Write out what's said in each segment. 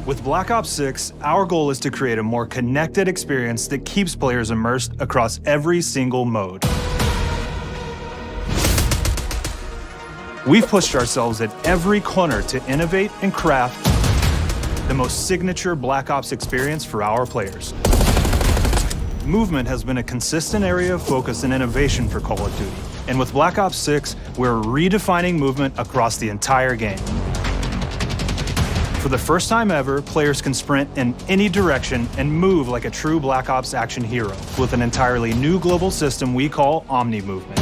With Black Ops 6, our goal is to create a more connected experience that keeps players immersed across every single mode. We've pushed ourselves at every corner to innovate and craft the most signature Black Ops experience for our players. Movement has been a consistent area of focus and innovation for Call of Duty. And with Black Ops 6, we're redefining movement across the entire game. For the first time ever, players can sprint in any direction and move like a true Black Ops action hero with an entirely new global system we call Omni Movement.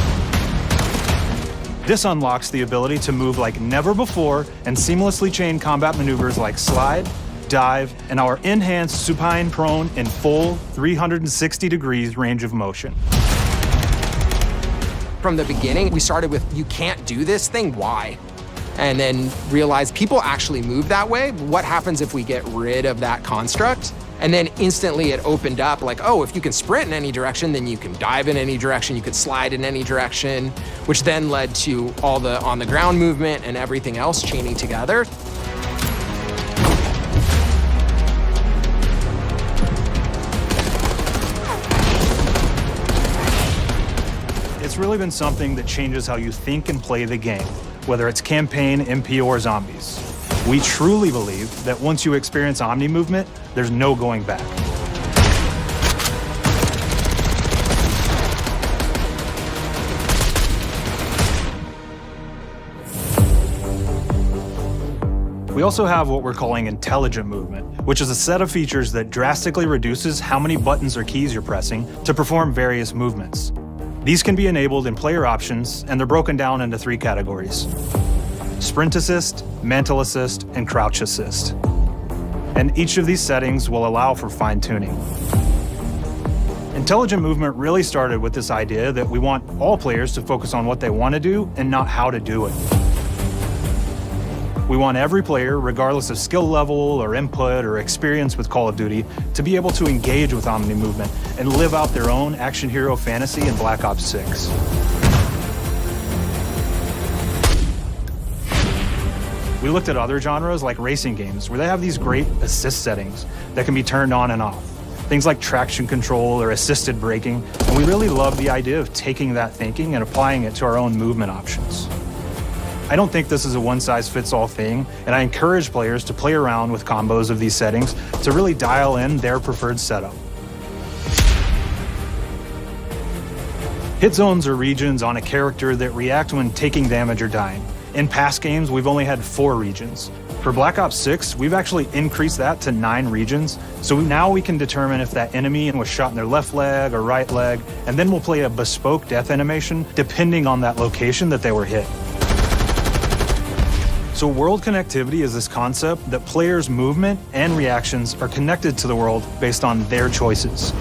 This unlocks the ability to move like never before and seamlessly chain combat maneuvers like slide, dive, and our enhanced supine prone in full 360 degrees range of motion. From the beginning, we started with, you can't do this thing, why? And then realized people actually move that way. What happens if we get rid of that construct? And then instantly it opened up like, oh, if you can sprint in any direction, then you can dive in any direction, you could slide in any direction, which then led to all the on-the-ground movement and everything else chaining together. It's really been something that changes how you think and play the game, whether it's campaign, MP, or zombies. We truly believe that once you experience Omni Movement, there's no going back. We also have what we're calling intelligent movement, which is a set of features that drastically reduces how many buttons or keys you're pressing to perform various movements. These can be enabled in player options, and they're broken down into 3 categories: Sprint Assist, Mantle Assist, and Crouch Assist. And each of these settings will allow for fine-tuning. Intelligent movement really started with this idea that we want all players to focus on what they want to do and not how to do it. We want every player, regardless of skill level or input or experience with Call of Duty, to be able to engage with Omni Movement and live out their own action hero fantasy in Black Ops 6. We looked at other genres like racing games, where they have these great assist settings that can be turned on and off. Things like traction control or assisted braking, and we really love the idea of taking that thinking and applying it to our own movement options. I don't think this is a one-size-fits-all thing, and I encourage players to play around with combos of these settings to really dial in their preferred setup. Hit zones are regions on a character that react when taking damage or dying. In past games, we've only had 4 regions. For Black Ops 6, we've actually increased that to 9 regions, so now we can determine if that enemy was shot in their left leg or right leg, and then we'll play a bespoke death animation depending on that location that they were hit. So world connectivity is this concept that players' movement and reactions are connected to the world based on their choices.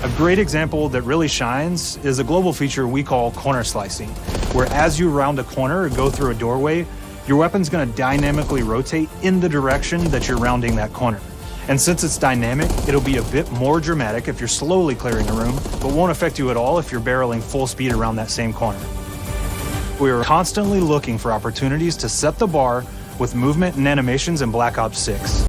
A great example that really shines is a global feature we call corner slicing, where as you round a corner or go through a doorway, your weapon's going to dynamically rotate in the direction that you're rounding that corner. And since it's dynamic, it'll be a bit more dramatic if you're slowly clearing a room, but won't affect you at all if you're barreling full speed around that same corner. We are constantly looking for opportunities to set the bar with movement and animations in Black Ops 6.